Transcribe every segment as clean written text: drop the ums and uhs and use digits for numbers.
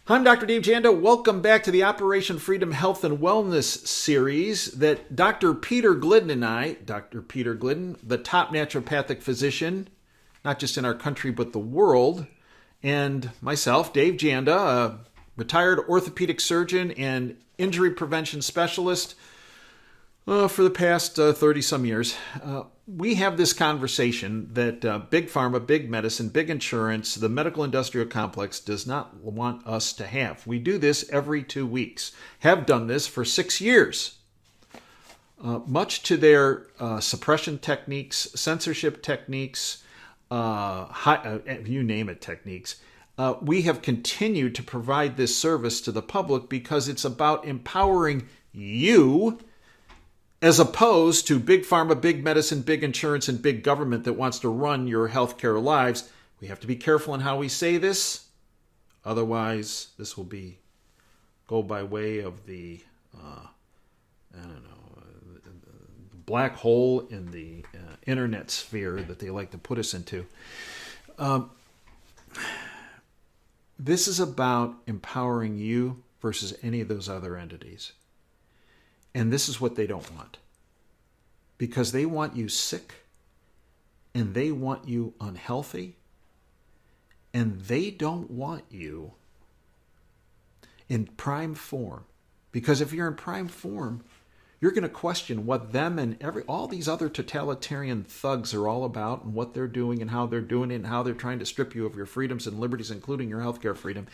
I'm Dr. Dave Janda. Welcome back to the Operation Freedom Health and Wellness series that Dr. Peter Glidden and I, Dr. Peter Glidden, the top naturopathic physician, not just in our country but the world, and myself, Dave Janda, a retired orthopedic surgeon and injury prevention specialist for the past 30-some years. We have this conversation that big pharma, big medicine, big insurance, the medical industrial complex does not want us to have. We do this every 2 weeks, have done this for 6 years. Much to their suppression techniques, censorship techniques, you name it techniques, we have continued to provide this service to the public because it's about empowering you as opposed to big pharma, big medicine, big insurance, and big government that wants to run your healthcare lives. We have to be careful in how we say this. Otherwise, this will go by way of the, black hole in the internet sphere that they like to put us into. This is about empowering you versus any of those other entities. And this is what they don't want. Because they want you sick, and they want you unhealthy, and they don't want you in prime form. Because if you're in prime form, you're going to question what them and all these other totalitarian thugs are all about, and what they're doing and how they're doing it, and how they're trying to strip you of your freedoms and liberties, including your healthcare freedom.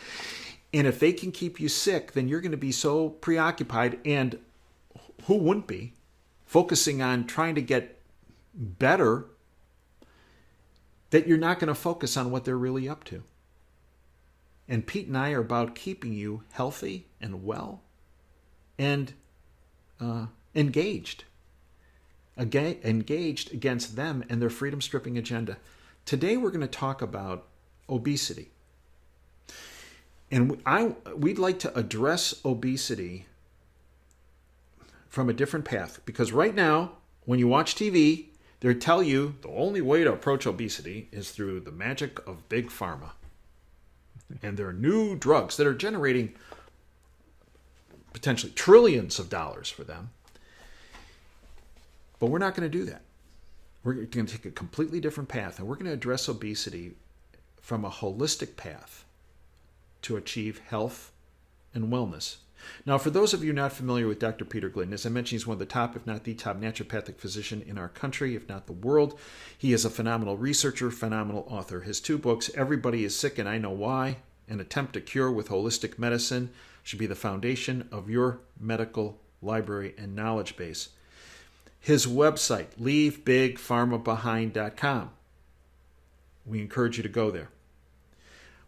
And if they can keep you sick, then you're going to be so preoccupied, and who wouldn't be, focusing on trying to get better, that you're not going to focus on what they're really up to. And Pete and I are about keeping you healthy and well and engaged against them and their freedom-stripping agenda. Today we're going to talk about obesity. And we'd like to address obesity from a different path. Because right now, when you watch TV, they tell you the only way to approach obesity is through the magic of big pharma. And there are new drugs that are generating potentially trillions of dollars for them. But we're not going to do that. We're going to take a completely different path, and we're going to address obesity from a holistic path to achieve health and wellness. Now, for those of you not familiar with Dr. Peter Glidden, as I mentioned, he's one of the top, if not the top, naturopathic physician in our country, if not the world. He is a phenomenal researcher, phenomenal author. His 2 books, Everybody is Sick and I Know Why, An Attempt to Cure with Holistic Medicine, should be the foundation of your medical library and knowledge base. His website, leavebigpharmabehind.com. We encourage you to go there.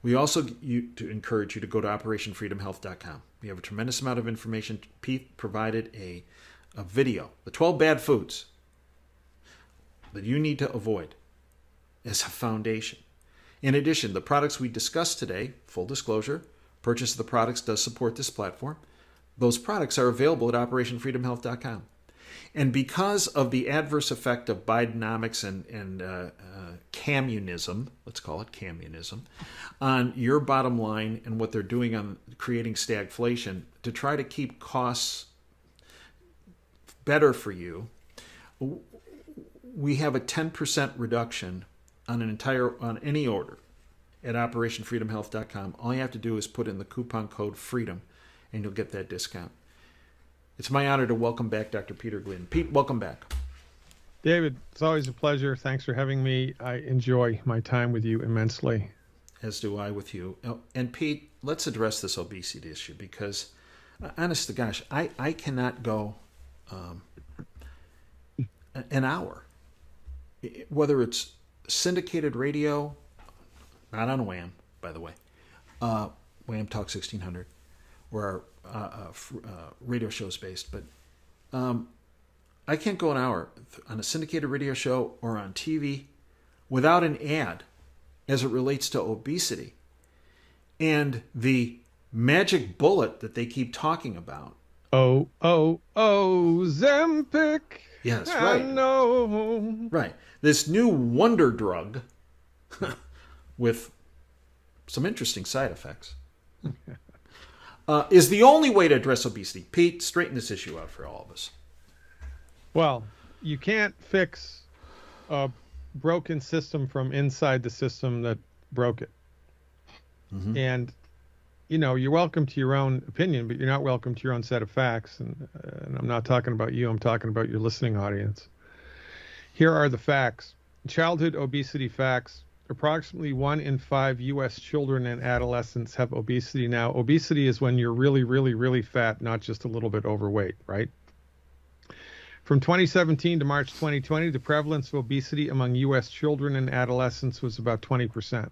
We also encourage you to go to operationfreedomhealth.com. We have a tremendous amount of information. Pete provided a video, the 12 bad foods that you need to avoid as a foundation. In addition, the products we discussed today, full disclosure, purchase of the products does support this platform. Those products are available at operationfreedomhealth.com. And because of the adverse effect of Bidenomics and communism, let's call it communism, on your bottom line and what they're doing on creating stagflation to try to keep costs better for you, we have a 10% reduction on any order at operationfreedomhealth.com. All you have to do is put in the coupon code FREEDOM, and you'll get that discount. It's my honor to welcome back Dr. Peter Glidden. Pete, welcome back. David, it's always a pleasure. Thanks for having me. I enjoy my time with you immensely. As do I with you. And Pete, let's address this obesity issue because, honest to gosh, I cannot go an hour, whether it's syndicated radio, not on Wham, by the way, Wham Talk 1600, where our radio show is based, but I can't go an hour on a syndicated radio show or on TV without an ad as it relates to obesity and the magic bullet that they keep talking about. Oh, Zempic. Yes, right. I know. Right. This new wonder drug with some interesting side effects. is the only way to address obesity. Pete, straighten this issue out for all of us. Well, you can't fix a broken system from inside the system that broke it. Mm-hmm. And, you're welcome to your own opinion, but you're not welcome to your own set of facts. And I'm not talking about you. I'm talking about your listening audience. Here are the facts. Childhood obesity facts. Approximately 1 in 5 U.S. children and adolescents have obesity now. Obesity is when you're really, really, really fat, not just a little bit overweight, right? From 2017 to March 2020, the prevalence of obesity among U.S. children and adolescents was about 20%.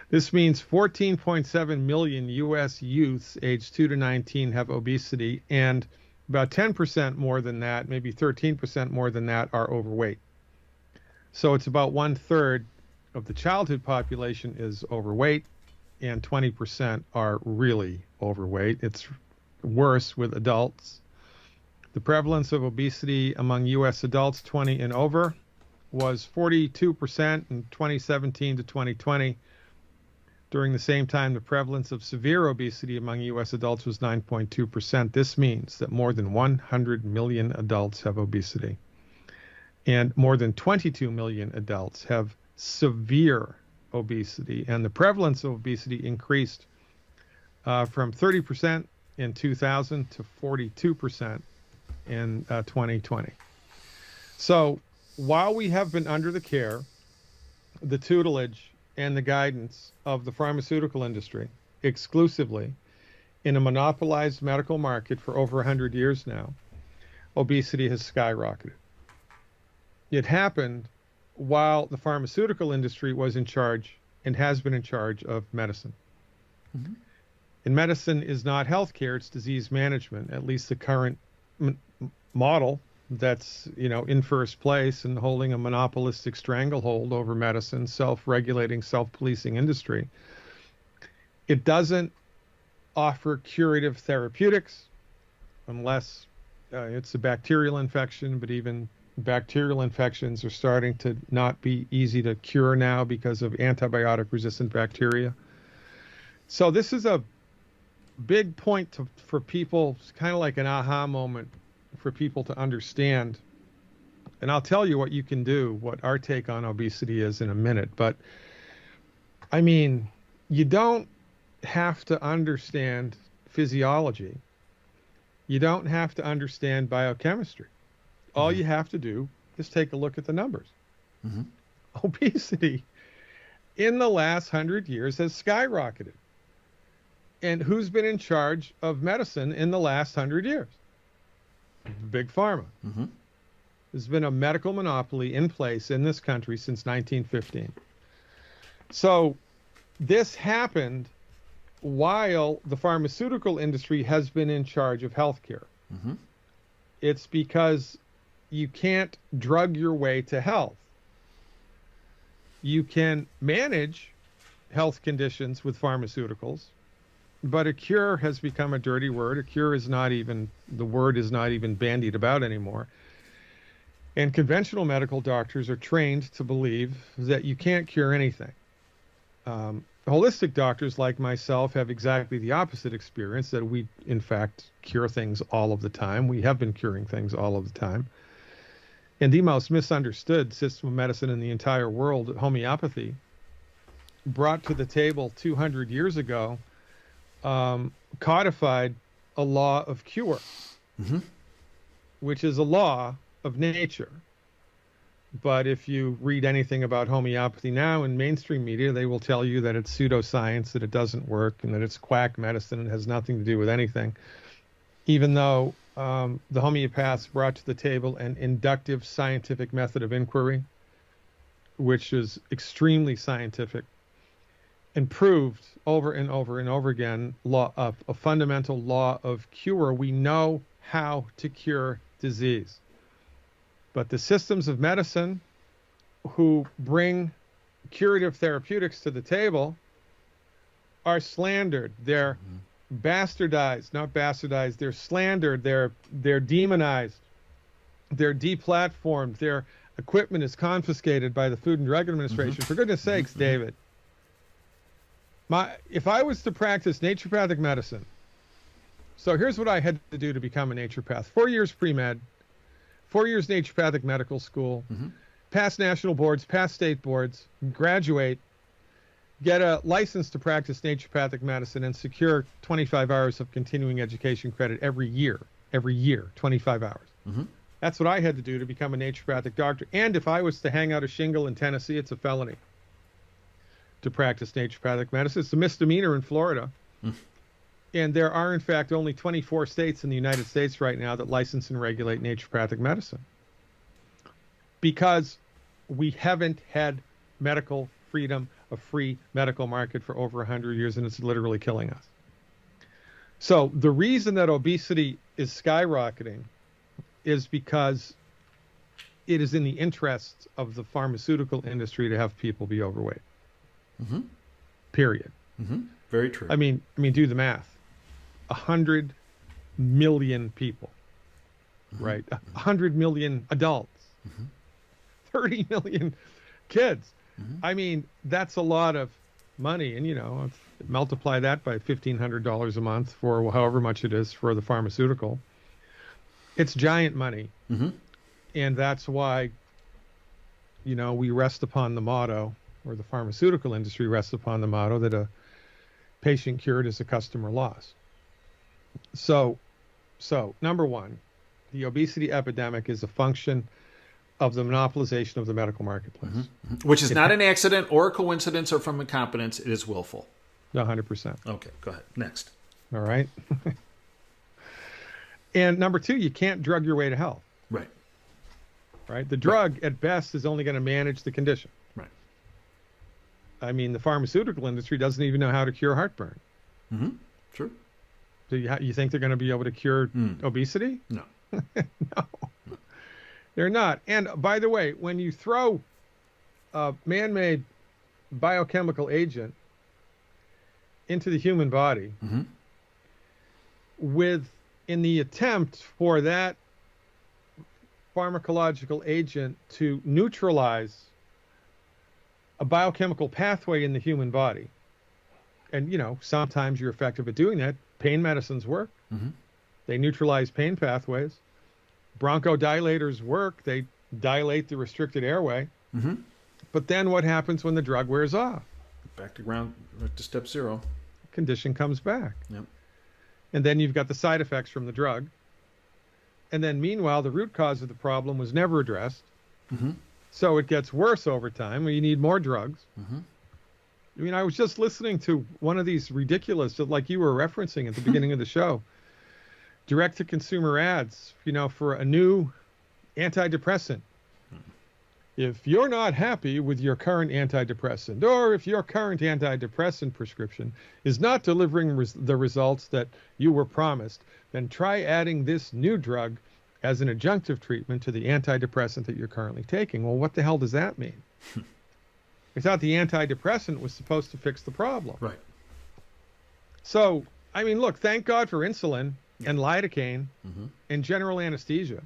This means 14.7 million U.S. youths aged 2 to 19 have obesity, and about 10% more than that, maybe 13% more than that, are overweight. So it's about 1/3 of the childhood population is overweight, and 20% are really overweight. It's worse with adults. The prevalence of obesity among U.S. adults 20 and over was 42% in 2017 to 2020. During the same time, the prevalence of severe obesity among U.S. adults was 9.2%. This means that more than 100 million adults have obesity, and more than 22 million adults have severe obesity. And the prevalence of obesity increased from 30% in 2000 to 42% in 2020. So while we have been under the care, the tutelage, and the guidance of the pharmaceutical industry exclusively in a monopolized medical market for over 100 years now, obesity has skyrocketed. It happened while the pharmaceutical industry was in charge and has been in charge of medicine. Mm-hmm. And medicine is not healthcare, it's disease management, at least the current model that's in first place and holding a monopolistic stranglehold over medicine, self-regulating, self-policing industry. It doesn't offer curative therapeutics unless it's a bacterial infection, but even bacterial infections are starting to not be easy to cure now because of antibiotic-resistant bacteria. So this is a big point for people. It's kind of like an aha moment for people to understand. And I'll tell you what you can do, what our take on obesity is in a minute. But I mean, you don't have to understand physiology. You don't have to understand biochemistry. All you have to do is take a look at the numbers. Mm-hmm. Obesity in the last 100 years has skyrocketed. And who's been in charge of medicine in the last 100 years? Big Pharma. Mm-hmm. There's been a medical monopoly in place in this country since 1915. So this happened while the pharmaceutical industry has been in charge of healthcare. Mm-hmm. It's because you can't drug your way to health. You can manage health conditions with pharmaceuticals, but a cure has become a dirty word. A cure is not even, the word is not even bandied about anymore. And conventional medical doctors are trained to believe that you can't cure anything. Holistic doctors like myself have exactly the opposite experience, that we, in fact, cure things all of the time. We have been curing things all of the time. And the most misunderstood system of medicine in the entire world, homeopathy, brought to the table 200 years ago, codified a law of cure, mm-hmm. which is a law of nature. But if you read anything about homeopathy now in mainstream media, they will tell you that it's pseudoscience, that it doesn't work, and that it's quack medicine and has nothing to do with anything. Even though the homeopaths brought to the table an inductive scientific method of inquiry, which is extremely scientific, and proved over and over and over again a fundamental law of cure. We know how to cure disease. But the systems of medicine who bring curative therapeutics to the table are slandered. They're bastardized, not bastardized. They're slandered. They're demonized. They're deplatformed. Their equipment is confiscated by the Food and Drug Administration. Mm-hmm. For goodness sakes, mm-hmm. David, If I was to practice naturopathic medicine, so here's what I had to do to become a naturopath: 4 years pre-med, 4 years naturopathic medical school, pass national boards, pass state boards, graduate, get a license to practice naturopathic medicine, and secure 25 hours of continuing education credit every year, 25 hours. That's what I had to do to become a naturopathic doctor. And if I was to hang out a shingle in Tennessee, it's a felony to practice naturopathic medicine. It's a misdemeanor in Florida. And there are, in fact, only 24 states in the United States right now that license and regulate naturopathic medicine, because we haven't had medical freedom, a free medical market for over 100 years, and it's literally killing us. So the reason that obesity is skyrocketing is because it is in the interests of the pharmaceutical industry to have people be overweight. Period. Very true. I mean, do the math. 100 million people, right? 100 million adults, 30 million kids. I mean, that's a lot of money. And, you know, multiply that by $1,500 a month for however much it is for the pharmaceutical. It's giant money. And that's why, you know, we rest upon the motto, or the pharmaceutical industry rests upon the motto, that a patient cured is a customer lost. So number one, the obesity epidemic is a function of the monopolization of the medical marketplace. Which is not an accident or a coincidence or from incompetence. It is willful. 100%. Okay, go ahead. Next. All right. And number two, you can't drug your way to health. Right? The drug, at best, is only going to manage the condition. I mean, the pharmaceutical industry doesn't even know how to cure heartburn. Sure. Do you think they're going to be able to cure obesity? No. No. They're not. And by the way, when you throw a man-made biochemical agent into the human body, in the attempt for that pharmacological agent to neutralize a biochemical pathway in the human body, and, you know, sometimes you're effective at doing that. Pain medicines work. They neutralize pain pathways. Bronchodilators work. They dilate the restricted airway. But then what happens when the drug wears off? Back to step zero. Condition comes back. And then you've got the side effects from the drug. And then meanwhile, the root cause of the problem was never addressed. So it gets worse over time, where you need more drugs. I mean, I was just listening to one of these ridiculous, like you were referencing at the beginning of the show, direct-to-consumer ads, you know, for a new antidepressant. If you're not happy with your current antidepressant, or if your current antidepressant prescription is not delivering the results that you were promised, then try adding this new drug as an adjunctive treatment to the antidepressant that you're currently taking. Well, what the hell does that mean? I thought the antidepressant was supposed to fix the problem. So, I mean, look, thank God for insulin and lidocaine and general anesthesia.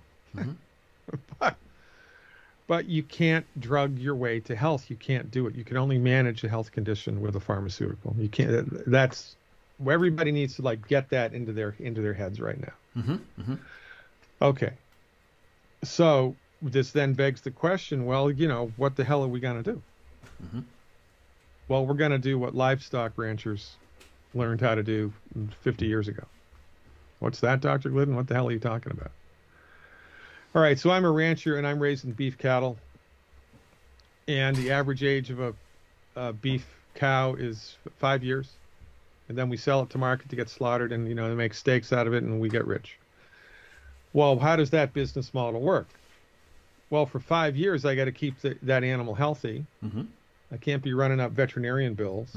But you can't drug your way to health. You can't do it. You can only manage a health condition with a pharmaceutical. You can't. That's where everybody needs to, like, get that into their heads right now. Okay. So this then begs the question, well, you know, what the hell are we going to do? Well, we're going to do what livestock ranchers learned how to do 50 years ago. What's that, Dr. Glidden? What the hell are you talking about? All right, so I'm a rancher, and I'm raising beef cattle. And the average age of a beef cow is 5 years. And then we sell it to market to get slaughtered, and, you know, they make steaks out of it, and we get rich. Well, how does that business model work? Well, for 5 years, I got to keep that animal healthy. I can't be running up veterinarian bills.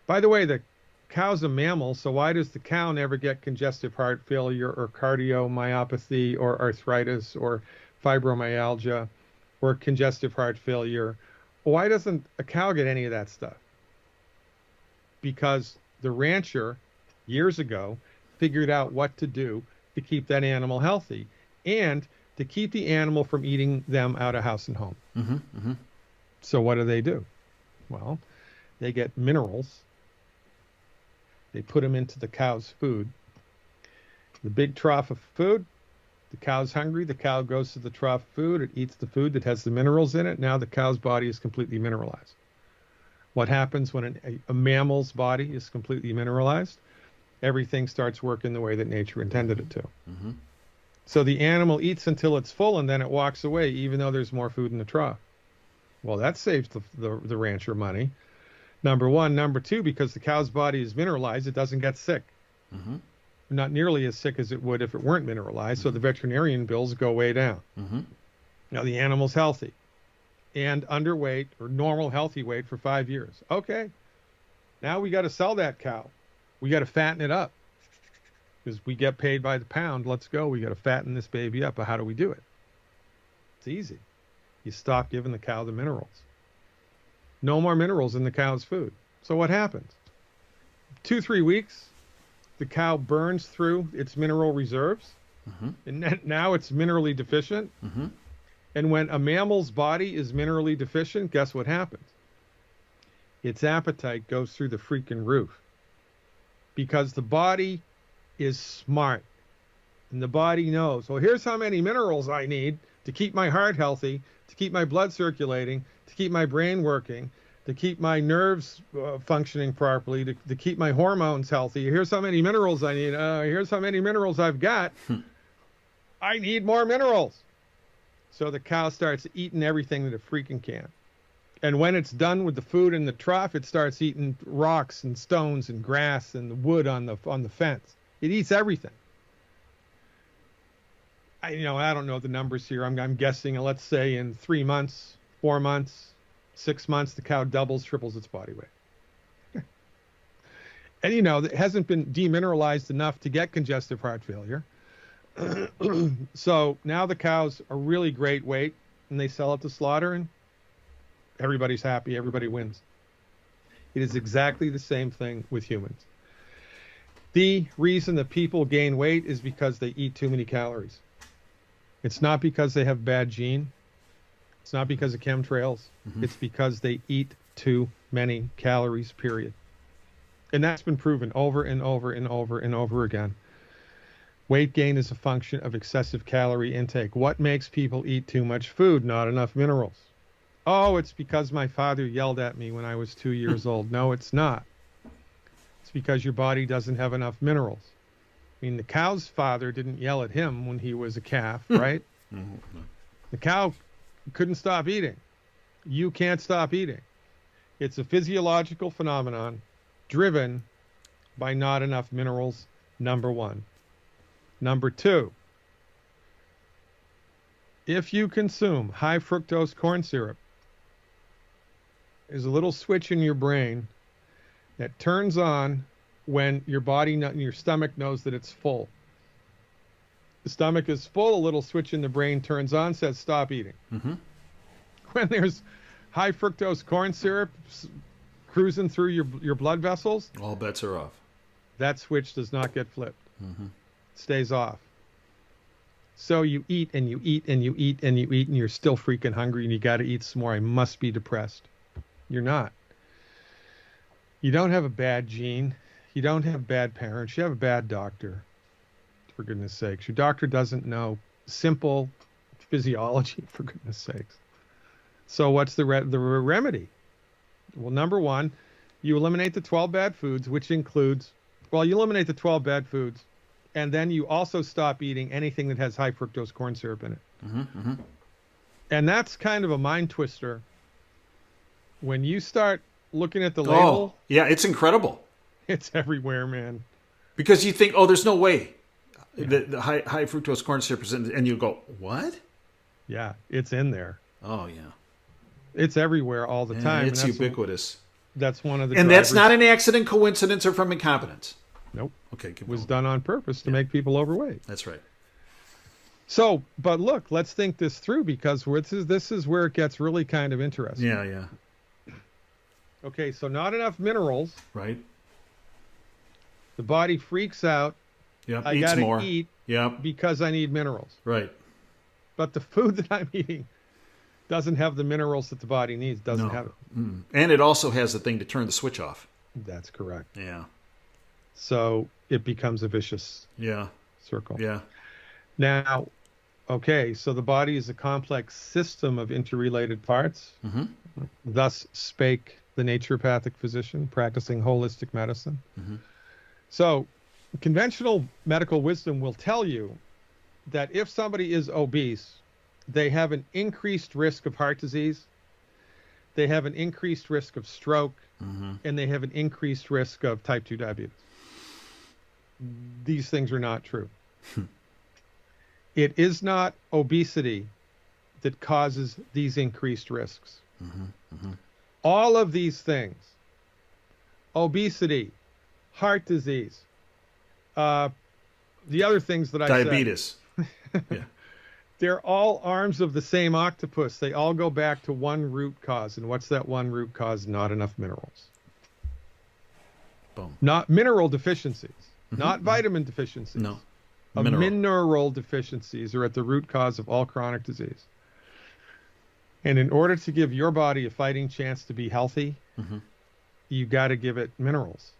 By the way, the cow's a mammal, so why does the cow never get congestive heart failure or cardiomyopathy or arthritis or fibromyalgia or congestive heart failure? Why doesn't a cow get any of that stuff? Because the rancher, years ago, figured out what to do to keep that animal healthy and to keep the animal from eating them out of house and home. So what do? Well, They get minerals. They put them into the cow's food. The big trough of food, the cow's hungry. The cow goes to the trough of food. It eats the food that has the minerals in it. Now the cow's body is completely mineralized. What happens when a mammal's body is completely mineralized? Everything starts working the way that nature intended it to. Mm-hmm. So the animal eats until it's full, and then it walks away, even though there's more food in the trough. Well, that saves the rancher money. Number one. Number two, because the cow's body is mineralized, it doesn't get sick. Mm-hmm. Not nearly as sick as it would if it weren't mineralized, so the veterinarian bills go way down. Mm-hmm. Now the animal's healthy and underweight or normal healthy weight for 5 years. Okay, now we got to sell that cow. We got to fatten it up because we get paid by the pound. Let's go. We got to fatten this baby up. But how do we do it? It's easy. You stop giving the cow the minerals. No more minerals in the cow's food. So what happens? 2-3 weeks, the cow burns through its mineral reserves, Mm-hmm. and now it's minerally deficient. Mm-hmm. And when a mammal's body is minerally deficient, guess what happens? Its appetite goes through the freaking roof. Because the body is smart. And the body knows, well, here's how many minerals I need to keep my heart healthy, to keep my blood circulating, to keep my brain working, to keep my nerves functioning properly, to keep my hormones healthy. Here's how many minerals I need. Here's how many minerals I've got. I need more minerals. So the cow starts eating everything that it freaking can. And when it's done with the food in the trough, it starts eating rocks and stones and grass and the wood on the fence. It eats everything. I don't know the numbers here. I'm guessing, let's say in 3 months, 4 months, 6 months, the cow doubles, triples its body weight. And it hasn't been demineralized enough to get congestive heart failure. So now the cows are really great weight, and they sell it to slaughter, and everybody's happy. Everybody wins. It is exactly the same thing with humans. The reason that people gain weight is because they eat too many calories. It's not because they have bad gene. It's not because of chemtrails. Mm-hmm. It's because they eat too many calories, period. And that's been proven over and over and over and over again. Weight gain is a function of excessive calorie intake. What makes people eat too much food? Not enough minerals. Oh, it's because my father yelled at me when I was 2 years old. No, it's not. It's because your body doesn't have enough minerals. I mean, the cow's father didn't yell at him when he was a calf, right? Mm-hmm. The cow couldn't stop eating. You can't stop eating. It's a physiological phenomenon driven by not enough minerals, number one. Number two, if you consume high fructose corn syrup, there's a little switch in your brain that turns on when your body, your stomach knows that it's full. The stomach is full, a little switch in the brain turns on, says stop eating. Mm-hmm. When there's high fructose corn syrup cruising through your blood vessels, all bets are off. That switch does not get flipped. Mm-hmm. Stays off. So you eat and you eat and you eat and you eat and you're still freaking hungry and you got to eat some more. I must be depressed. You're not. You don't have a bad gene. You don't have bad parents. You have a bad doctor. For goodness sakes. Your doctor doesn't know simple physiology, for goodness sakes. So what's the remedy? Well, number one, you eliminate the 12 bad foods, which includes, you eliminate the 12 bad foods, and then you also stop eating anything that has high fructose corn syrup in it. Mm-hmm, mm-hmm. And that's kind of a mind twister. When you start looking at the label. Yeah, it's incredible. It's everywhere, man. Because you think, there's no way the high fructose corn syrup is in, and you go, what? Yeah, it's in there. Oh, yeah. It's everywhere all the time. It's ubiquitous. That's one of the And drivers. that's not an accident, coincidence, or from incompetence. Nope. Okay, it was done on purpose to make people overweight. That's right. So, but look, let's think this through because this is where it gets really kind of interesting. Yeah, yeah. Okay, so not enough minerals. Right. The body freaks out. Yep, I eats gotta more. eat Yep. because I need minerals. Right. But the food that I'm eating doesn't have the minerals that the body needs, doesn't No. have it. And it also has the thing to turn the switch off. That's correct. Yeah. So it becomes a vicious Yeah. circle. Yeah. Now, okay, so the body is a complex system of interrelated parts. Mm-hmm. Thus spake the naturopathic physician practicing holistic medicine. Mm-hmm. So conventional medical wisdom will tell you that if somebody is obese, they have an increased risk of heart disease, they have an increased risk of stroke, Mm-hmm. and they have an increased risk of type 2 diabetes. These things are not true. It is not obesity that causes these increased risks. Mm-hmm. Mm-hmm. All of these things, obesity, heart disease, the other things that I Diabetes. Yeah. they're all arms of the same octopus. They all go back to one root cause. And what's that one root cause? Not enough minerals. Boom. Not mineral deficiencies, not vitamin deficiencies. No. Mineral deficiencies are at the root cause of all chronic disease. And in order to give your body a fighting chance to be healthy, you got to give it minerals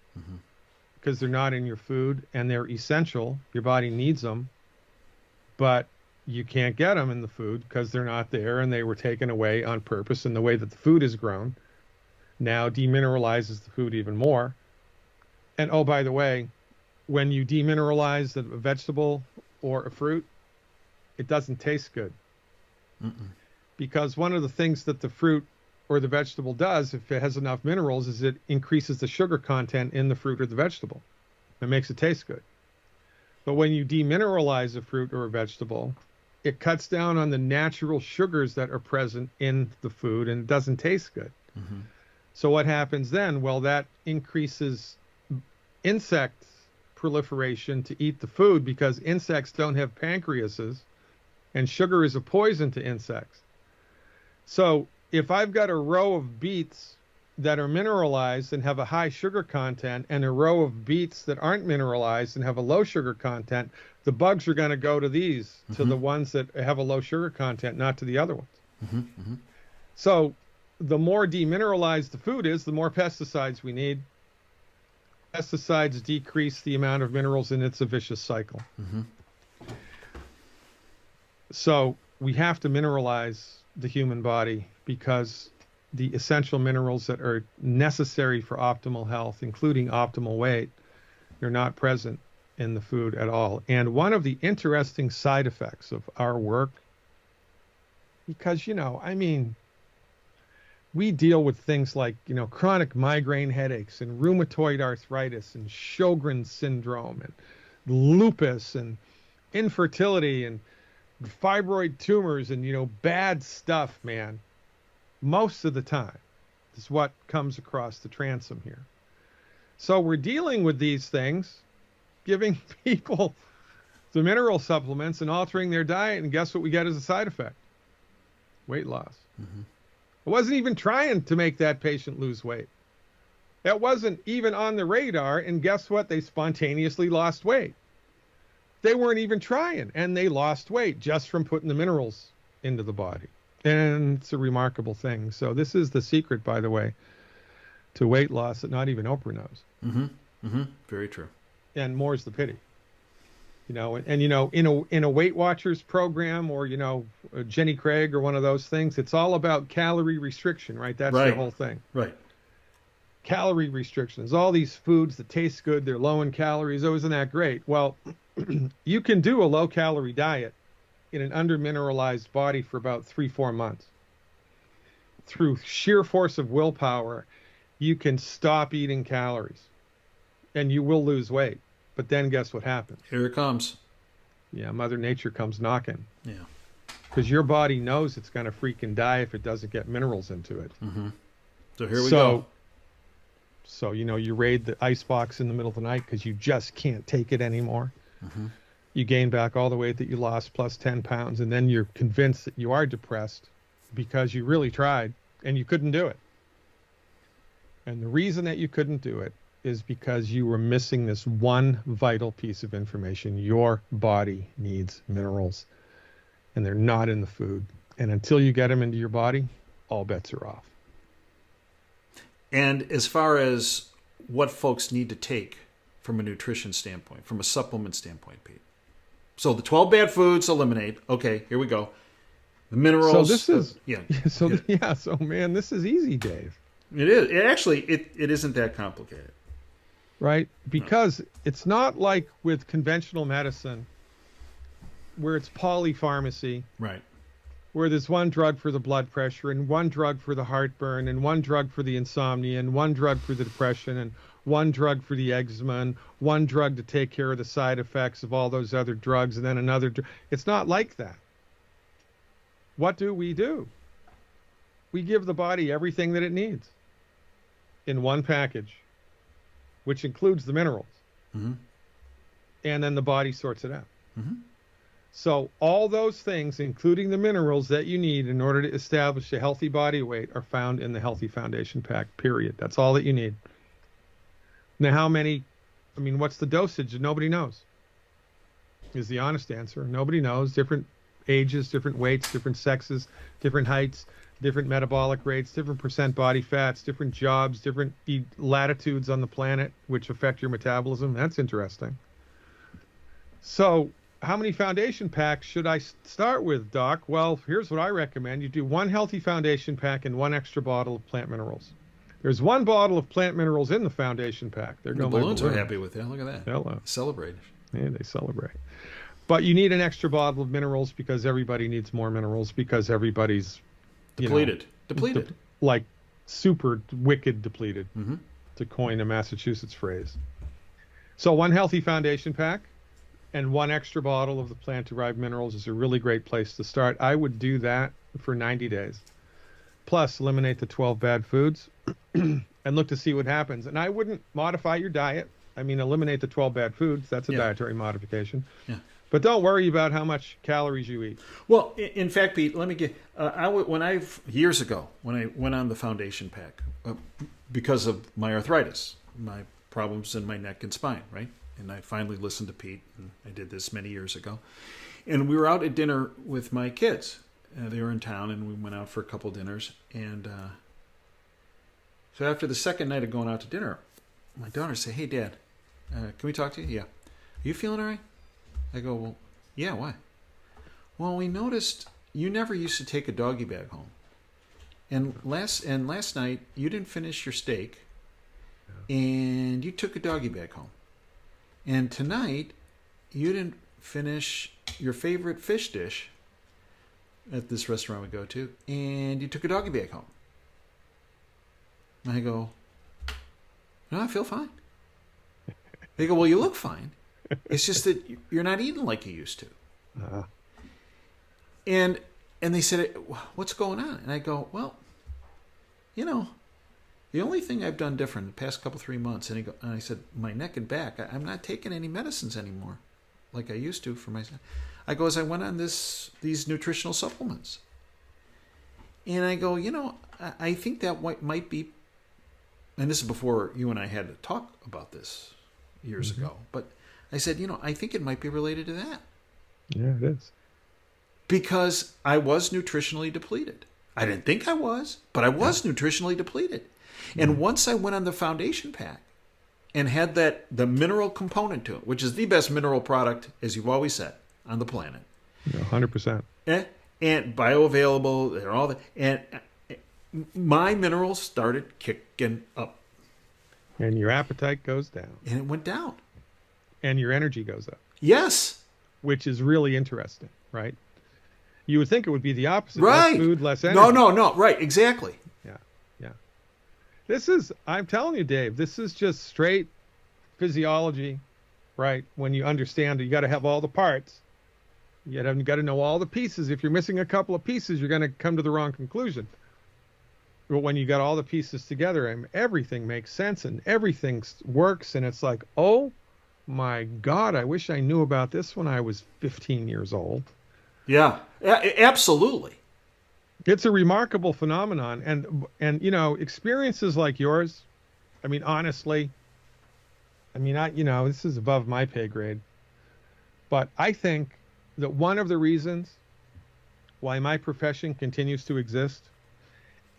because they're not in your food and they're essential. Your body needs them, but you can't get them in the food because they're not there and they were taken away on purpose. And the way that the food is grown now demineralizes the food even more. And oh, by the way, when you demineralize a vegetable or a fruit, it doesn't taste good. Because one of the things that the fruit or the vegetable does, if it has enough minerals, is it increases the sugar content in the fruit or the vegetable. It makes it taste good. But when you demineralize a fruit or a vegetable, it cuts down on the natural sugars that are present in the food and it doesn't taste good. So what happens then? Well, that increases insect proliferation to eat the food because insects don't have pancreases and sugar is a poison to insects. So if I've got a row of beets that are mineralized and have a high sugar content and a row of beets that aren't mineralized and have a low sugar content, the bugs are going to go to these, to the ones that have a low sugar content, not to the other ones. So the more demineralized the food is, the more pesticides we need. Pesticides decrease the amount of minerals and it's a vicious cycle. So we have to mineralize the human body because the essential minerals that are necessary for optimal health, including optimal weight, they're not present in the food at all. And one of the interesting side effects of our work, because, we deal with things like, chronic migraine headaches and rheumatoid arthritis and Sjogren's syndrome and lupus and infertility and fibroid tumors and, bad stuff, man. Most of the time is what comes across the transom here. So we're dealing with these things, giving people the mineral supplements and altering their diet. And guess what we get as a side effect? Weight loss. I wasn't even trying to make that patient lose weight. That wasn't even on the radar. And guess what? They spontaneously lost weight. They weren't even trying, and they lost weight just from putting the minerals into the body. And it's a remarkable thing. So this is the secret, by the way, to weight loss that not even Oprah knows. Very true. And more's the pity. In a Weight Watchers program or, Jenny Craig or one of those things, it's all about calorie restriction, right? That's the whole thing. Right. Calorie restriction. There's all these foods that taste good. They're low in calories. Oh, isn't that great? Well, you can do a low-calorie diet in an under-mineralized body for about 3-4 months. Through sheer force of willpower, you can stop eating calories, and you will lose weight. But then guess what happens? Here it comes. Yeah, Mother Nature comes knocking. Yeah. Because your body knows it's going to freaking die if it doesn't get minerals into it. So here we go. So, you raid the ice box in the middle of the night because you just can't take it anymore. You gain back all the weight that you lost plus 10 pounds, and then you're convinced that you are depressed because you really tried and you couldn't do it. And the reason that you couldn't do it is because you were missing this one vital piece of information. Your body needs minerals, and they're not in the food, And until you get them into your body, all bets are off. And as far as what folks need to take from a nutrition standpoint, from a supplement standpoint, Pete. So the 12 bad foods, eliminate. Okay, here we go. The minerals. So this is So man, this is easy, Dave. It is. It isn't that complicated. Right? Because it's not like with conventional medicine where it's polypharmacy. Right. Where there's one drug for the blood pressure and one drug for the heartburn and one drug for the insomnia and one drug for the depression and one drug for the eczema and one drug to take care of the side effects of all those other drugs and then another. It's not like that. What do? We give the body everything that it needs in one package, which includes the minerals. Mm-hmm. And then the body sorts it out. Mm-hmm. So all those things, including the minerals that you need in order to establish a healthy body weight, are found in the Healthy Foundation Pack, period. That's all that you need. Now, what's the dosage? Nobody knows, is the honest answer. Nobody knows. Different ages, different weights, different sexes, different heights, different metabolic rates, different percent body fats, different jobs, different latitudes on the planet, which affect your metabolism. That's interesting. So how many foundation packs should I start with, Doc? Well, here's what I recommend. You do one healthy foundation pack and one extra bottle of plant minerals. There's one bottle of plant minerals in the foundation pack. The balloons are happy with that. Look at that. Hello. Celebrate. Yeah, they celebrate. But you need an extra bottle of minerals because everybody needs more minerals because everybody's depleted. Like super wicked depleted, mm-hmm. to coin a Massachusetts phrase. So one healthy foundation pack and one extra bottle of the plant-derived minerals is a really great place to start. I would do that for 90 days. Plus, eliminate the 12 bad foods and look to see what happens. And I wouldn't modify your diet. Eliminate the 12 bad foods. That's a dietary modification. Yeah. But don't worry about how much calories you eat. Well, in fact, Pete, let me get. Years ago, when I went on the foundation pack, because of my arthritis, my problems in my neck and spine, right? And I finally listened to Pete, and I did this many years ago. And we were out at dinner with my kids. They were in town, and we went out for a couple dinners. And so after the second night of going out to dinner, my daughter said, "Hey, Dad, can we talk to you?" "Yeah." "Are you feeling all right?" I go, "Well, yeah, why?" "Well, we noticed you never used to take a doggy bag home. And last night, you didn't finish your steak, and you took a doggy bag home. And tonight, you didn't finish your favorite fish dish at this restaurant we go to, and you took a doggy bag home." And I go, "No, I feel fine." They go, "Well, you look fine. It's just that you're not eating like you used to." Uh-huh. And they said, "What's going on?" And I go, "Well, the only thing I've done different the past 3 months," and I said, "My neck and back, I'm not taking any medicines anymore like I used to for myself." I go, "As I went on these nutritional supplements." And I go, I think that might be, and this is before you and I had to talk about this years mm-hmm. ago, but I said, I think it might be related to that. Yeah, it is. Because I was nutritionally depleted. I didn't think I was, but I was nutritionally depleted. And once I went on the foundation pack and had the mineral component to it, which is the best mineral product, as you've always said, on the planet. 100%. And bioavailable, they're all that. And my minerals started kicking up. And your appetite goes down. And it went down. And your energy goes up. Yes. Which is really interesting, right? You would think it would be the opposite. Right. Less food, less energy. No. Right. Exactly. Yeah. I'm telling you, Dave, this is just straight physiology, right? When you understand it, you got to have all the parts. You got to know all the pieces. If you're missing a couple of pieces, you're going to come to the wrong conclusion. But when you got all the pieces together, everything makes sense and everything works. And it's like, oh my God, I wish I knew about this when I was 15 years old. Yeah, absolutely. It's a remarkable phenomenon. And experiences like yours, honestly, this is above my pay grade. But I think that one of the reasons why my profession continues to exist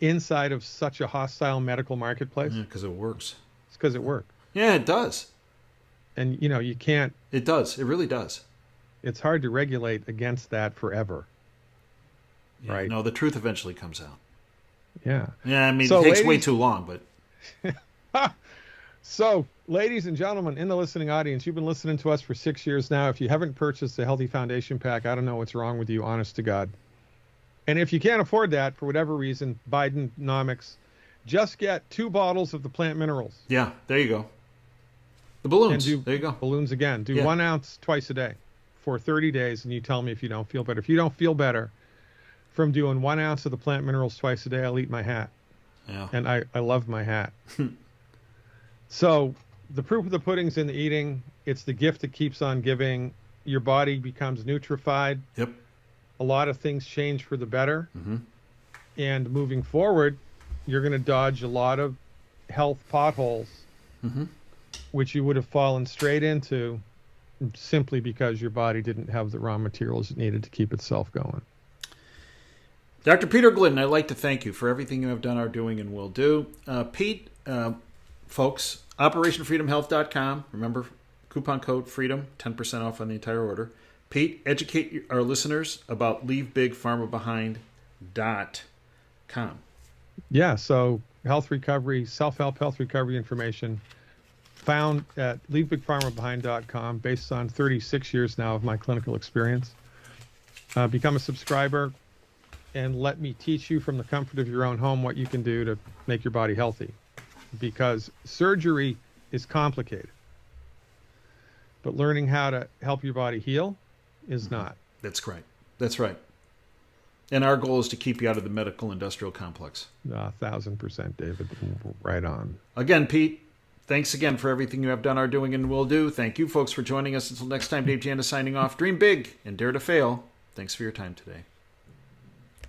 inside of such a hostile medical marketplace? Because it works. It's because it works. Yeah, it does. And, you can't. It does. It really does. It's hard to regulate against that forever. Yeah, right? No, the truth eventually comes out. Yeah. Yeah, I mean, So, it takes way ladies- too long, but... So, ladies and gentlemen in the listening audience, you've been listening to us for 6 years now. If you haven't purchased a Healthy Foundation Pack, I don't know what's wrong with you, honest to God. And if you can't afford that, for whatever reason, Bidenomics, just get 2 bottles of the plant minerals. Yeah, there you go. The balloons. And do There you go. balloons again. Do Yeah. 1 ounce twice a day for 30 days, and you tell me if you don't feel better. If you don't feel better from doing 1 ounce of the plant minerals twice a day, I'll eat my hat. Yeah. And I love my hat. So the proof of the pudding's in the eating. It's the gift that keeps on giving. Your body becomes nutrified. Yep. A lot of things change for the better. Mm-hmm. And moving forward, you're going to dodge a lot of health potholes, Mm-hmm. which you would have fallen straight into simply because your body didn't have the raw materials it needed to keep itself going. Dr. Peter Glidden, I'd like to thank you for everything you have done, are doing, and will do. Pete, folks, OperationFreedomHealth.com. Remember, coupon code FREEDOM, 10% off on the entire order. Pete, educate our listeners about LeaveBigPharmaBehind.com. Yeah, so health recovery, self-help health recovery information found at leavebigpharmabehind.com based on 36 years now of my clinical experience. Become a subscriber and let me teach you from the comfort of your own home what you can do to make your body healthy. Because surgery is complicated, but learning how to help your body heal is not. That's right. That's right. And our goal is to keep you out of the medical industrial complex. 1,000%, David. Right on. Again, Pete, thanks again for everything you have done, are doing, and will do. Thank you, folks, for joining us. Until next time, Dave Janda signing off. Dream big and dare to fail. Thanks for your time today.